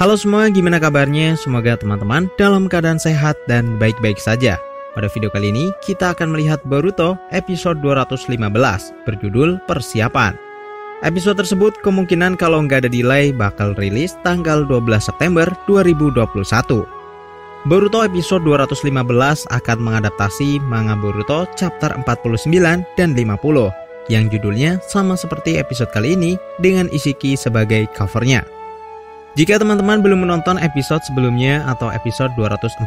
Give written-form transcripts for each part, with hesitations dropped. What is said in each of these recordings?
Halo semua, gimana kabarnya? Semoga teman-teman dalam keadaan sehat dan baik-baik saja. Pada video kali ini, kita akan melihat Boruto episode 215 berjudul Persiapan. Episode tersebut kemungkinan kalau nggak ada delay bakal rilis tanggal 12 September 2021. Boruto episode 215 akan mengadaptasi manga Boruto chapter 49 dan 50 yang judulnya sama seperti episode kali ini dengan Ishiki sebagai covernya. Jika teman-teman belum menonton episode sebelumnya atau episode 214,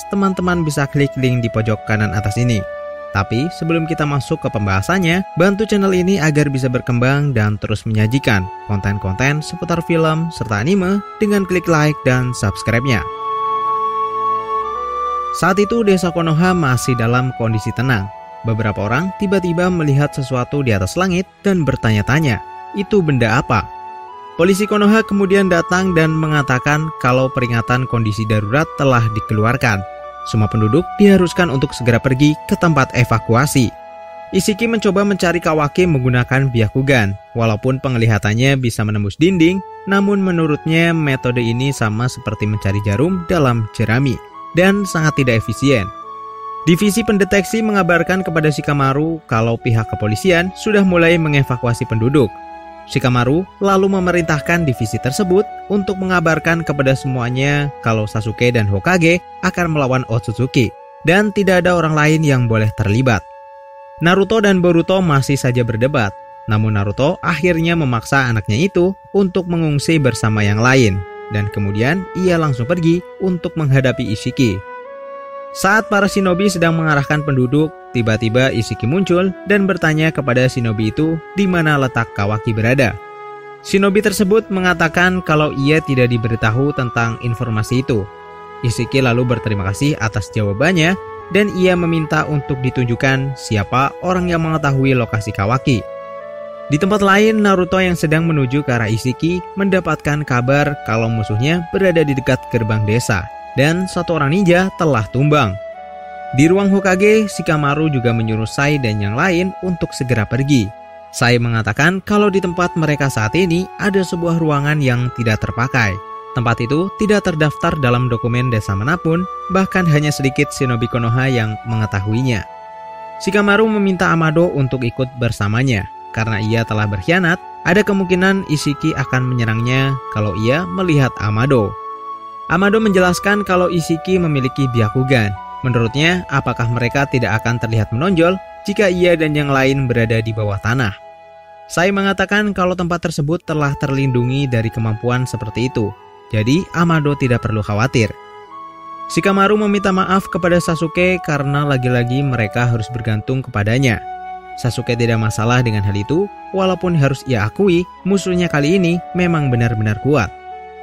teman-teman bisa klik link di pojok kanan atas ini. Tapi sebelum kita masuk ke pembahasannya, bantu channel ini agar bisa berkembang dan terus menyajikan konten-konten seputar film serta anime dengan klik like dan subscribe-nya. Saat itu desa Konoha masih dalam kondisi tenang. Beberapa orang tiba-tiba melihat sesuatu di atas langit dan bertanya-tanya, itu benda apa? Polisi Konoha kemudian datang dan mengatakan kalau peringatan kondisi darurat telah dikeluarkan. Semua penduduk diharuskan untuk segera pergi ke tempat evakuasi. Ishiki mencoba mencari Kawaki menggunakan Byakugan. Walaupun penglihatannya bisa menembus dinding, namun menurutnya metode ini sama seperti mencari jarum dalam jerami dan sangat tidak efisien. Divisi pendeteksi mengabarkan kepada Shikamaru kalau pihak kepolisian sudah mulai mengevakuasi penduduk. Shikamaru lalu memerintahkan divisi tersebut untuk mengabarkan kepada semuanya kalau Sasuke dan Hokage akan melawan Otsutsuki dan tidak ada orang lain yang boleh terlibat. Naruto dan Boruto masih saja berdebat, namun Naruto akhirnya memaksa anaknya itu untuk mengungsi bersama yang lain dan kemudian ia langsung pergi untuk menghadapi Ishiki. Saat para shinobi sedang mengarahkan penduduk, tiba-tiba Ishiki muncul dan bertanya kepada shinobi itu di mana letak Kawaki berada. Shinobi tersebut mengatakan kalau ia tidak diberitahu tentang informasi itu. Ishiki lalu berterima kasih atas jawabannya dan ia meminta untuk ditunjukkan siapa orang yang mengetahui lokasi Kawaki. Di tempat lain, Naruto yang sedang menuju ke arah Ishiki mendapatkan kabar kalau musuhnya berada di dekat gerbang desa. Dan satu orang ninja telah tumbang. Di ruang Hokage, Shikamaru juga menyuruh Sai dan yang lain untuk segera pergi. Sai mengatakan kalau di tempat mereka saat ini ada sebuah ruangan yang tidak terpakai. Tempat itu tidak terdaftar dalam dokumen desa manapun, bahkan hanya sedikit shinobi Konoha yang mengetahuinya. Shikamaru meminta Amado untuk ikut bersamanya. Karena ia telah berkhianat, ada kemungkinan Ishiki akan menyerangnya kalau ia melihat Amado. Amado menjelaskan kalau Ishiki memiliki Byakugan. Menurutnya, apakah mereka tidak akan terlihat menonjol jika ia dan yang lain berada di bawah tanah? Sai mengatakan kalau tempat tersebut telah terlindungi dari kemampuan seperti itu. Jadi, Amado tidak perlu khawatir. Shikamaru meminta maaf kepada Sasuke karena lagi-lagi mereka harus bergantung kepadanya. Sasuke tidak masalah dengan hal itu, walaupun harus ia akui musuhnya kali ini memang benar-benar kuat.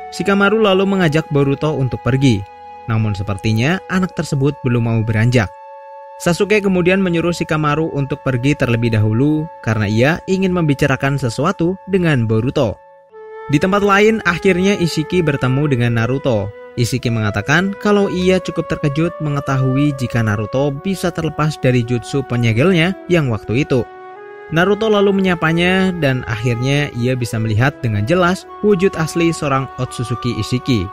Shikamaru lalu mengajak Boruto untuk pergi. Namun sepertinya anak tersebut belum mau beranjak. Sasuke kemudian menyuruh Shikamaru untuk pergi terlebih dahulu karena ia ingin membicarakan sesuatu dengan Boruto. Di tempat lain, akhirnya Ishiki bertemu dengan Naruto. Ishiki mengatakan kalau ia cukup terkejut mengetahui jika Naruto bisa terlepas dari jutsu penyegelnya yang waktu itu. Naruto lalu menyapanya dan akhirnya ia bisa melihat dengan jelas wujud asli seorang Otsutsuki Ishiki.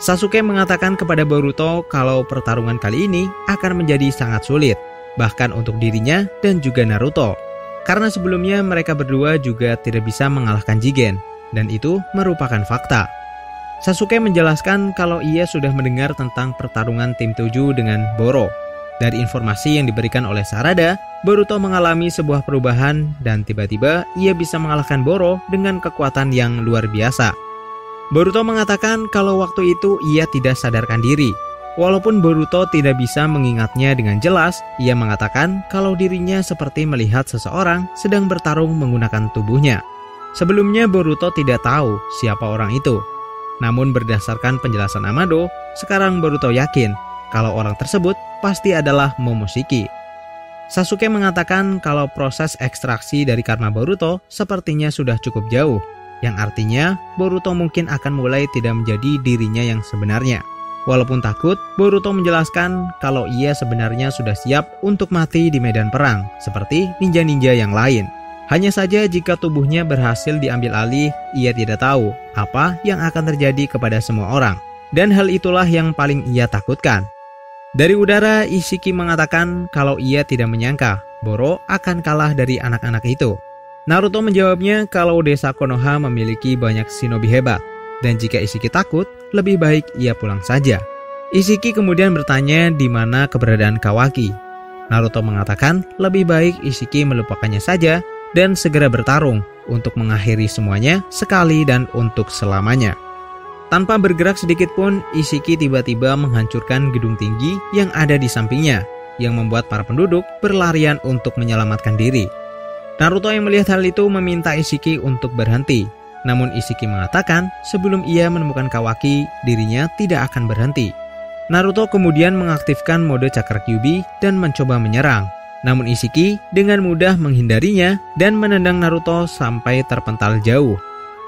Sasuke mengatakan kepada Boruto kalau pertarungan kali ini akan menjadi sangat sulit, bahkan untuk dirinya dan juga Naruto. Karena sebelumnya mereka berdua juga tidak bisa mengalahkan Jigen, dan itu merupakan fakta. Sasuke menjelaskan kalau ia sudah mendengar tentang pertarungan tim 7 dengan Boro. Dari informasi yang diberikan oleh Sarada, Boruto mengalami sebuah perubahan dan tiba-tiba ia bisa mengalahkan Boro dengan kekuatan yang luar biasa. Boruto mengatakan kalau waktu itu ia tidak sadarkan diri. Walaupun Boruto tidak bisa mengingatnya dengan jelas, ia mengatakan kalau dirinya seperti melihat seseorang sedang bertarung menggunakan tubuhnya. Sebelumnya Boruto tidak tahu siapa orang itu. Namun berdasarkan penjelasan Amado, sekarang Boruto yakin kalau orang tersebut pasti adalah Momoshiki. Sasuke mengatakan kalau proses ekstraksi dari karma Boruto sepertinya sudah cukup jauh, yang artinya Boruto mungkin akan mulai tidak menjadi dirinya yang sebenarnya. Walaupun takut, Boruto menjelaskan kalau ia sebenarnya sudah siap untuk mati di medan perang, seperti ninja-ninja yang lain. Hanya saja jika tubuhnya berhasil diambil alih, ia tidak tahu apa yang akan terjadi kepada semua orang. Dan hal itulah yang paling ia takutkan. Dari udara, Ishiki mengatakan kalau ia tidak menyangka Boro akan kalah dari anak-anak itu. Naruto menjawabnya kalau desa Konoha memiliki banyak shinobi hebat. Dan jika Ishiki takut, lebih baik ia pulang saja. Ishiki kemudian bertanya di mana keberadaan Kawaki. Naruto mengatakan lebih baik Ishiki melupakannya saja dan segera bertarung untuk mengakhiri semuanya sekali dan untuk selamanya. Tanpa bergerak sedikit pun, Ishiki tiba-tiba menghancurkan gedung tinggi yang ada di sampingnya, yang membuat para penduduk berlarian untuk menyelamatkan diri. Naruto yang melihat hal itu meminta Ishiki untuk berhenti. Namun Ishiki mengatakan sebelum ia menemukan Kawaki, dirinya tidak akan berhenti. Naruto kemudian mengaktifkan mode Chakra Kyuubi dan mencoba menyerang. Namun Ishiki dengan mudah menghindarinya dan menendang Naruto sampai terpental jauh.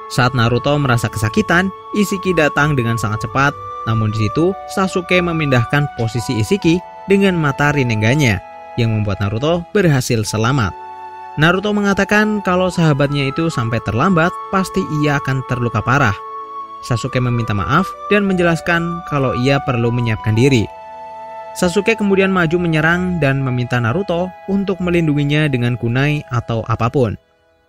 Saat Naruto merasa kesakitan, Ishiki datang dengan sangat cepat. Namun di situ Sasuke memindahkan posisi Ishiki dengan mata Rinnegan-nya, yang membuat Naruto berhasil selamat. Naruto mengatakan kalau sahabatnya itu sampai terlambat, pasti ia akan terluka parah. Sasuke meminta maaf dan menjelaskan kalau ia perlu menyiapkan diri. Sasuke kemudian maju menyerang dan meminta Naruto untuk melindunginya dengan kunai atau apapun.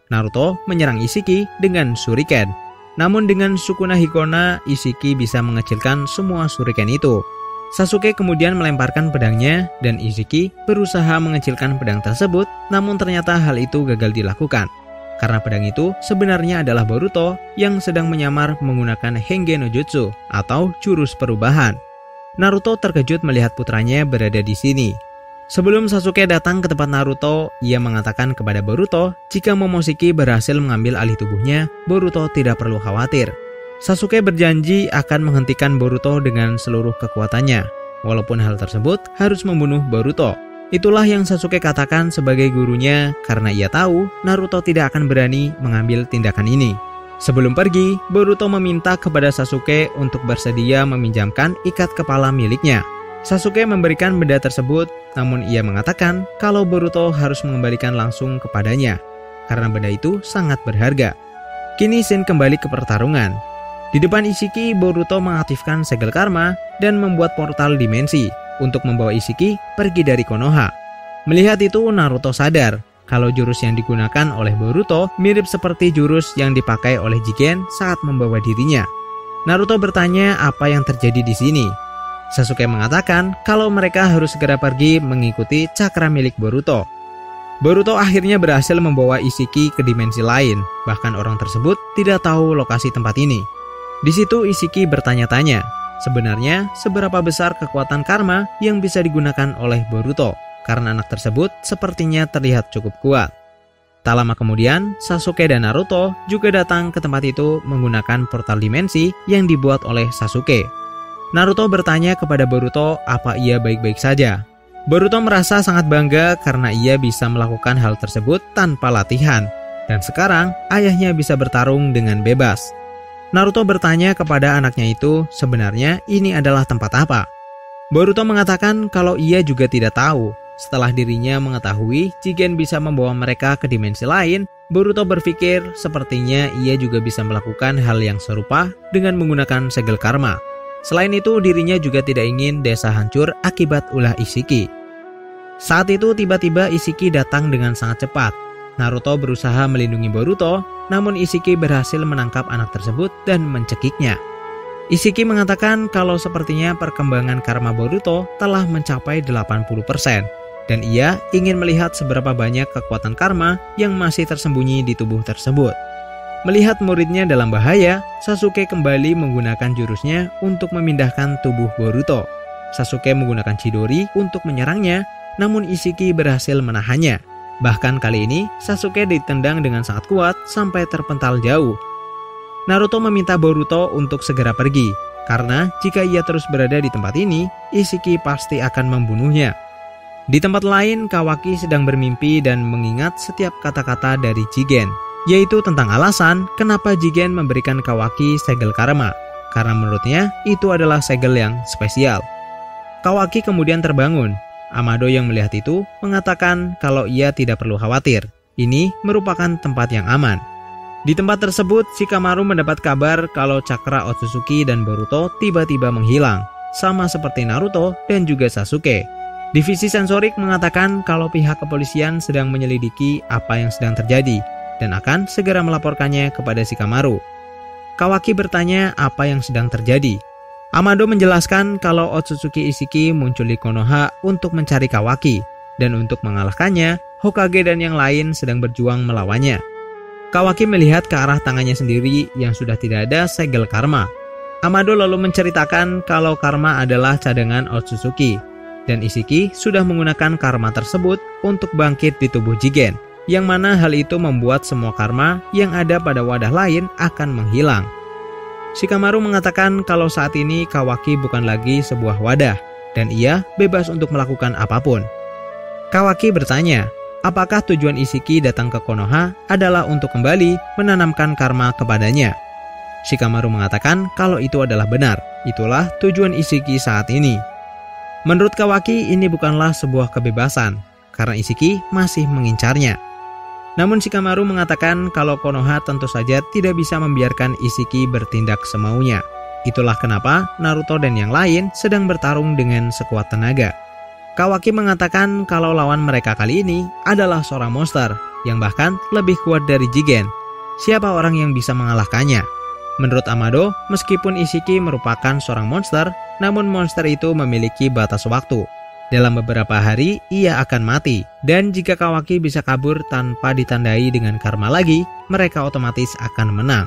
Naruto menyerang Ishiki dengan shuriken. Namun dengan Sukuna Hikona, Ishiki bisa mengecilkan semua shuriken itu. Sasuke kemudian melemparkan pedangnya dan Ishiki berusaha mengecilkan pedang tersebut, namun ternyata hal itu gagal dilakukan. Karena pedang itu sebenarnya adalah Boruto yang sedang menyamar menggunakan Henge no Jutsu atau jurus perubahan. Naruto terkejut melihat putranya berada di sini. Sebelum Sasuke datang ke tempat Naruto, ia mengatakan kepada Boruto jika Momoshiki berhasil mengambil alih tubuhnya, Boruto tidak perlu khawatir. Sasuke berjanji akan menghentikan Boruto dengan seluruh kekuatannya, walaupun hal tersebut harus membunuh Boruto. Itulah yang Sasuke katakan sebagai gurunya karena ia tahu Naruto tidak akan berani mengambil tindakan ini. Sebelum pergi, Boruto meminta kepada Sasuke untuk bersedia meminjamkan ikat kepala miliknya. Sasuke memberikan benda tersebut, namun ia mengatakan kalau Boruto harus mengembalikan langsung kepadanya, karena benda itu sangat berharga. Kini scene kembali ke pertarungan. Di depan Ishiki, Boruto mengaktifkan segel karma dan membuat portal dimensi untuk membawa Ishiki pergi dari Konoha. Melihat itu, Naruto sadar kalau jurus yang digunakan oleh Boruto mirip seperti jurus yang dipakai oleh Jigen saat membawa dirinya. Naruto bertanya apa yang terjadi di sini. Sasuke mengatakan kalau mereka harus segera pergi mengikuti cakra milik Boruto. Boruto akhirnya berhasil membawa Ishiki ke dimensi lain, bahkan orang tersebut tidak tahu lokasi tempat ini. Di situ Ishiki bertanya-tanya, sebenarnya seberapa besar kekuatan karma yang bisa digunakan oleh Boruto? Karena anak tersebut sepertinya terlihat cukup kuat. Tak lama kemudian, Sasuke dan Naruto juga datang ke tempat itu menggunakan portal dimensi yang dibuat oleh Sasuke. Naruto bertanya kepada Boruto apa ia baik-baik saja. Boruto merasa sangat bangga karena ia bisa melakukan hal tersebut tanpa latihan. Dan sekarang, ayahnya bisa bertarung dengan bebas. Naruto bertanya kepada anaknya itu sebenarnya ini adalah tempat apa. Boruto mengatakan kalau ia juga tidak tahu. Setelah dirinya mengetahui Jigen bisa membawa mereka ke dimensi lain, Boruto berpikir sepertinya ia juga bisa melakukan hal yang serupa dengan menggunakan segel karma. Selain itu, dirinya juga tidak ingin desa hancur akibat ulah Ishiki. Saat itu tiba-tiba Ishiki datang dengan sangat cepat. Naruto berusaha melindungi Boruto, namun Ishiki berhasil menangkap anak tersebut dan mencekiknya. Ishiki mengatakan kalau sepertinya perkembangan karma Boruto telah mencapai 80%. Dan ia ingin melihat seberapa banyak kekuatan karma yang masih tersembunyi di tubuh tersebut. Melihat muridnya dalam bahaya, Sasuke kembali menggunakan jurusnya untuk memindahkan tubuh Boruto. Sasuke menggunakan Chidori untuk menyerangnya, namun Ishiki berhasil menahannya. Bahkan kali ini, Sasuke ditendang dengan sangat kuat sampai terpental jauh. Naruto meminta Boruto untuk segera pergi, karena jika ia terus berada di tempat ini, Ishiki pasti akan membunuhnya. Di tempat lain, Kawaki sedang bermimpi dan mengingat setiap kata-kata dari Jigen, yaitu tentang alasan kenapa Jigen memberikan Kawaki segel karma, karena menurutnya itu adalah segel yang spesial. Kawaki kemudian terbangun. Amado yang melihat itu mengatakan kalau ia tidak perlu khawatir, Ini merupakan tempat yang aman. Di tempat tersebut, Shikamaru mendapat kabar kalau cakra Otsutsuki dan Boruto tiba-tiba menghilang, sama seperti Naruto dan juga Sasuke. Divisi sensorik mengatakan kalau pihak kepolisian sedang menyelidiki apa yang sedang terjadi dan akan segera melaporkannya kepada Shikamaru. Kawaki bertanya apa yang sedang terjadi. Amado menjelaskan kalau Otsutsuki Ishiki muncul di Konoha untuk mencari Kawaki, dan untuk mengalahkannya, Hokage dan yang lain sedang berjuang melawannya. Kawaki melihat ke arah tangannya sendiri yang sudah tidak ada segel karma. Amado lalu menceritakan kalau karma adalah cadangan Otsutsuki, dan Ishiki sudah menggunakan karma tersebut untuk bangkit di tubuh Jigen, yang mana hal itu membuat semua karma yang ada pada wadah lain akan menghilang. Shikamaru mengatakan kalau saat ini Kawaki bukan lagi sebuah wadah, dan ia bebas untuk melakukan apapun. Kawaki bertanya, apakah tujuan Ishiki datang ke Konoha adalah untuk kembali menanamkan karma kepadanya? Shikamaru mengatakan kalau itu adalah benar, itulah tujuan Ishiki saat ini. Menurut Kawaki, ini bukanlah sebuah kebebasan, karena Ishiki masih mengincarnya. Namun Shikamaru mengatakan kalau Konoha tentu saja tidak bisa membiarkan Ishiki bertindak semaunya. Itulah kenapa Naruto dan yang lain sedang bertarung dengan sekuat tenaga. Kawaki mengatakan kalau lawan mereka kali ini adalah seorang monster yang bahkan lebih kuat dari Jigen. Siapa orang yang bisa mengalahkannya? Menurut Amado, meskipun Ishiki merupakan seorang monster, namun monster itu memiliki batas waktu. Dalam beberapa hari, ia akan mati. Dan jika Kawaki bisa kabur tanpa ditandai dengan karma lagi, mereka otomatis akan menang.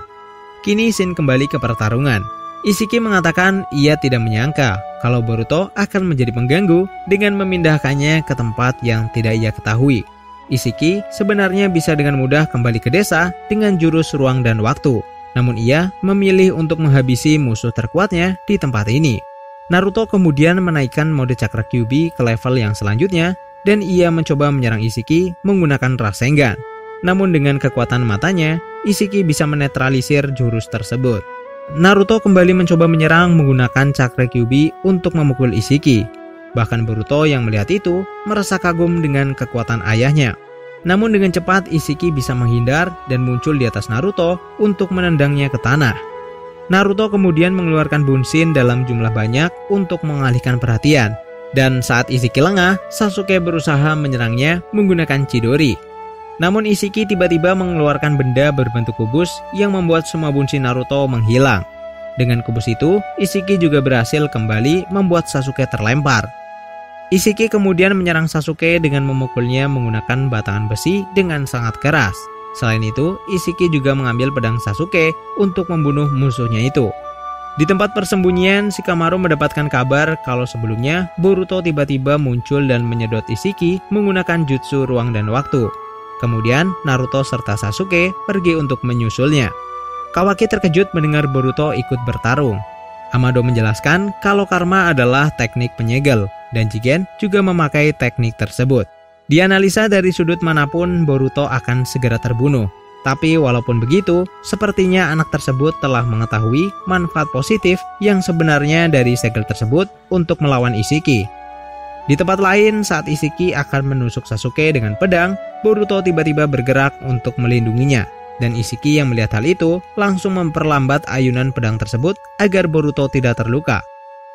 Kini Shin kembali ke pertarungan. Ishiki mengatakan ia tidak menyangka kalau Boruto akan menjadi pengganggu dengan memindahkannya ke tempat yang tidak ia ketahui. Ishiki sebenarnya bisa dengan mudah kembali ke desa dengan jurus ruang dan waktu. Namun ia memilih untuk menghabisi musuh terkuatnya di tempat ini. Naruto kemudian menaikkan mode Chakra Kyuubi ke level yang selanjutnya dan ia mencoba menyerang Ishiki menggunakan Rasengan. Namun dengan kekuatan matanya, Ishiki bisa menetralisir jurus tersebut. Naruto kembali mencoba menyerang menggunakan Chakra Kyuubi untuk memukul Ishiki. Bahkan Boruto yang melihat itu merasa kagum dengan kekuatan ayahnya. Namun dengan cepat Ishiki bisa menghindar dan muncul di atas Naruto untuk menendangnya ke tanah. Naruto kemudian mengeluarkan Bunshin dalam jumlah banyak untuk mengalihkan perhatian. Dan saat Ishiki lengah, Sasuke berusaha menyerangnya menggunakan Chidori. Namun Ishiki tiba-tiba mengeluarkan benda berbentuk kubus yang membuat semua Bunshin Naruto menghilang. Dengan kubus itu, Ishiki juga berhasil kembali membuat Sasuke terlempar. Ishiki kemudian menyerang Sasuke dengan memukulnya menggunakan batangan besi dengan sangat keras. Selain itu, Ishiki juga mengambil pedang Sasuke untuk membunuh musuhnya itu. Di tempat persembunyian, Shikamaru mendapatkan kabar kalau sebelumnya Boruto tiba-tiba muncul dan menyedot Ishiki menggunakan jutsu ruang dan waktu. Kemudian Naruto serta Sasuke pergi untuk menyusulnya. Kawaki terkejut mendengar Boruto ikut bertarung. Amado menjelaskan kalau karma adalah teknik penyegel dan Jigen juga memakai teknik tersebut. Dianalisa dari sudut manapun, Boruto akan segera terbunuh. Tapi walaupun begitu, sepertinya anak tersebut telah mengetahui manfaat positif yang sebenarnya dari segel tersebut untuk melawan Ishiki. Di tempat lain, saat Ishiki akan menusuk Sasuke dengan pedang, Boruto tiba-tiba bergerak untuk melindunginya. Dan Ishiki yang melihat hal itu langsung memperlambat ayunan pedang tersebut agar Boruto tidak terluka.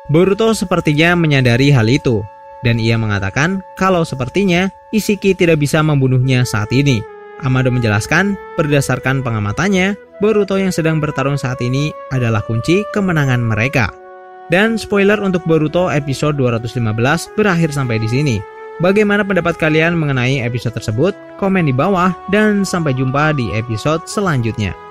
Boruto sepertinya menyadari hal itu. Dan ia mengatakan kalau sepertinya Ishiki tidak bisa membunuhnya saat ini. Amado menjelaskan berdasarkan pengamatannya, Boruto yang sedang bertarung saat ini adalah kunci kemenangan mereka. Dan spoiler untuk Boruto episode 215 berakhir sampai di sini. Bagaimana pendapat kalian mengenai episode tersebut? Komen di bawah dan sampai jumpa di episode selanjutnya.